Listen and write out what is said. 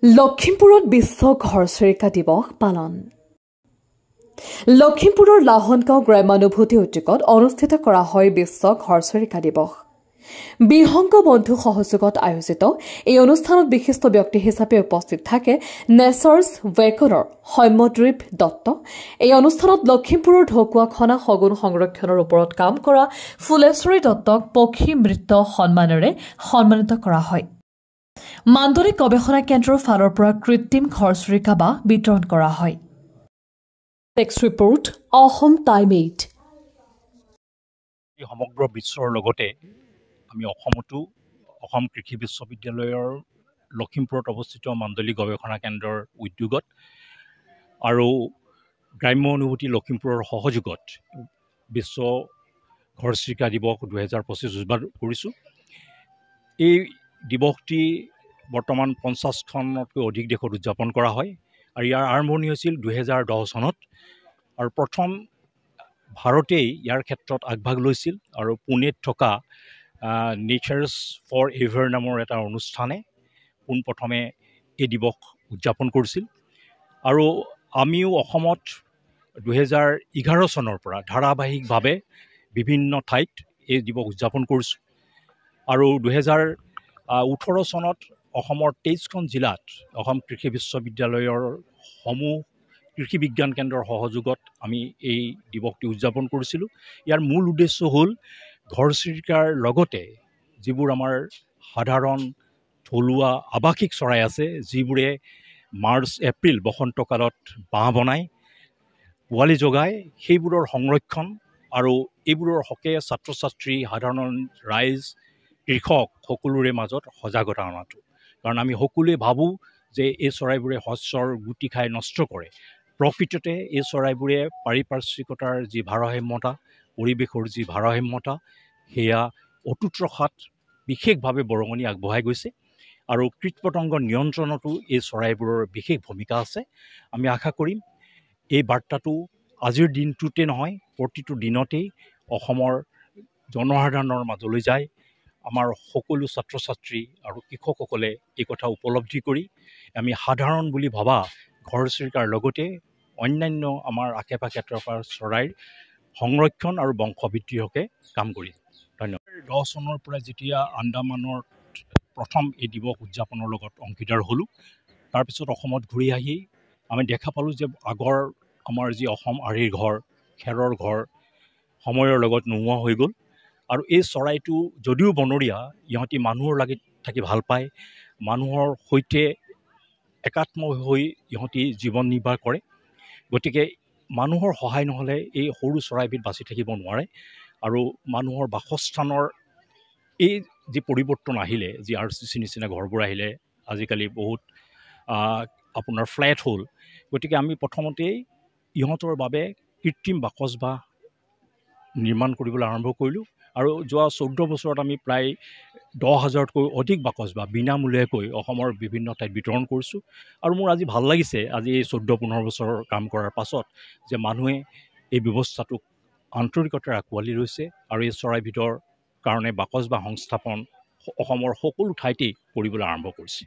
লখিমপুৰত বিশ্ব ঘৰচিৰিকা দিৱস পালন। লখিমপুৰৰ লাহনগাঁও গ্ৰাম্যানুভূতি উদ্যোগত অনুষ্ঠিত কৰা হয় বিশ্ব ঘৰচিৰিকা দিৱস। বিহংগ বন্ধু সহযোগত আয়োজিত এই অনুষ্ঠানত বিশিষ্ট ব্যক্তি হিচাপে উপস্থিত থাকে নেচাৰ্ছ ৱেকনৰ সৌম্যদ্বীপ দত্ত। এই অনুষ্ঠানত লখিমপুৰৰ ঢকুৱাখনা সগুণ সংৰক্ষণৰ ওপৰত কাম কৰা ফুলেশ্বৰী দত্তক পক্ষী মৃত সন্মানেৰে সন্মানিত কৰা হয়। মাণ্ডলিক গৱেষণা কেন্দ্ৰৰ ফালৰ পৰা কৃত্ৰিম ঘৰচিৰিকা বাঁহ বিতৰণ কৰা হয়। Text report Assam time 8। সমগ্ৰ বিশ্বৰ লগতে আমি অসমতো অসম কৃষি বিশ্ববিদ্যালয়ৰ লখিমপুৰত অৱস্থিত মাণ্ডলিক গৱেষণা কেন্দ্ৰৰ উদ্যোগত আৰু গ্ৰাম্য অনুভূতি লখিমপুৰৰ সহযোগত বিশ্ব ঘৰচিৰিকা দিৱস 2025 উদযাপন কৰিছোঁ। এই দিৱসটি বৰ্তমান 50খনতকৈ অধিক দেশত উদযাপন কৰা হয় আৰু ইয়াৰ আৰম্ভণি হৈছিল 2010 চনত আৰু প্ৰথম ভাৰতেই ইয়াৰ ক্ষেত্ৰত আগভাগ লৈছিল আৰু পুনেত থকা নেচাৰ্ছ ফৰ এভাৰ নামৰ এটা অনুষ্ঠানে পোনপ্ৰথমে এই দিৱস উদযাপন কৰিছিল আৰু আমিও অসমত 2011 চনৰ পৰা ধাৰাবাহিকভাৱে বিভিন্ন ঠাইত এই দিৱস উদযাপন কৰিছোঁ আৰু 2018 চনত অসমৰ 23খন জিলাত অসম কৃষি বিশ্ববিদ্যালয়ৰ সমূহ কৃষি বিজ্ঞান কেন্দ্ৰৰ সহযোগত আমি এই দিৱসটি উদযাপন কৰিছিলোঁ। ইয়াৰ মূল উদ্দেশ্য হ'ল ঘৰচিৰিকাৰ লগতে যিবোৰ আমাৰ সাধাৰণ থলুৱা আৱাসিক চৰাই আছে যিবোৰে মাৰ্চ এপ্ৰিল বসন্তকালত বাঁহ বনায় পোৱালি জগায়, সেইবোৰৰ সংৰক্ষণ আৰু এইবোৰৰ হকে ছাত্ৰ ছাত্ৰী সাধাৰণ ৰাইজ কৃষক সকলোৰে মাজত সজাগতা অনাটো। কাৰণ আমি সকলোৱে ভাবোঁ যে এই চৰাইবোৰে শস্যৰ গুটি খাই নষ্ট কৰে। প্ৰকৃততে এই চৰাইবোৰে পাৰিপাৰ্শ্বিকতাৰ যি ভাৰসাম্যতা, পৰিৱেশৰ যি ভাৰসাম্যতা সেয়া অটুট ৰখাত বিশেষভাৱে বৰঙণি আগবঢ়াই গৈছে আৰু কীট-পতংগ নিয়ন্ত্ৰণতো এই চৰাইবোৰৰ বিশেষ ভূমিকা আছে। আমি আশা কৰিম এই বাৰ্তাটো আজিৰ দিনটোতে নহয় প্ৰতিটো দিনতেই অসমৰ জনসাধাৰণৰ মাজলৈ যায়। আমাৰ সকলো ছাত্ৰ ছাত্ৰী আৰু কৃষকসকলে এই কথা উপলব্ধি কৰি আমি সাধাৰণ বুলি ভবা ঘৰচিৰিকাৰ লগতে অন্যান্য আমাৰ আশে পাশে থকা চৰাইৰ সংৰক্ষণ আৰু বংশবৃদ্ধিৰ হকে কাম কৰি ধন্যবাদ। 2010 চনৰ পৰা যেতিয়া আন্দামানত প্ৰথম এই দিৱস উদযাপনৰ লগত অংশীদাৰ হ'লোঁ, তাৰপিছত অসমত ঘূৰি আহি আমি দেখা পালোঁ যে আগৰ আমাৰ যি অসম আৰিৰ ঘৰ, খেৰৰ ঘৰ সময়ৰ লগত নোহোৱা হৈ গ'ল আৰু এই চৰাইটো যদিও বনৰীয়া ইহঁতি মানুহৰ লাগি থাকি ভাল পায়, মানুহৰ সৈতে একাত্ম হৈ ইহঁতি জীৱন নিৰ্বাহ কৰে। গতিকে মানুহৰ সহায় নহ'লে এই সৰু চৰাইবিধ বাচি থাকিব নোৱাৰে আৰু মানুহৰ বাসস্থানৰ এই যি পৰিৱৰ্তন আহিলে, যি RCC নিচিনা ঘৰবোৰ আহিলে, আজিকালি বহুত আপোনাৰ ফ্লেট হ'ল। গতিকে আমি প্ৰথমতেই ইহঁতৰ বাবে কৃত্ৰিম বাসচবাহ নিৰ্মাণ কৰিবলৈ আৰম্ভ কৰিলোঁ আৰু যোৱা 14 বছৰত আমি প্ৰায় 10,000তকৈ অধিক বাসচবাহ বিনামূলীয়াকৈ অসমৰ বিভিন্ন ঠাইত বিতৰণ কৰিছোঁ আৰু মোৰ আজি ভাল লাগিছে আজি এই 14-15 বছৰৰ কাম কৰাৰ পাছত যে মানুহে এই ব্যৱস্থাটোক আন্তৰিকতাৰে আঁকোৱালি লৈছে আৰু এই চৰাইবিধৰ কাৰণে বাসচবাহ সংস্থাপন অসমৰ সকলো ঠাইতেই কৰিবলৈ আৰম্ভ কৰিছে।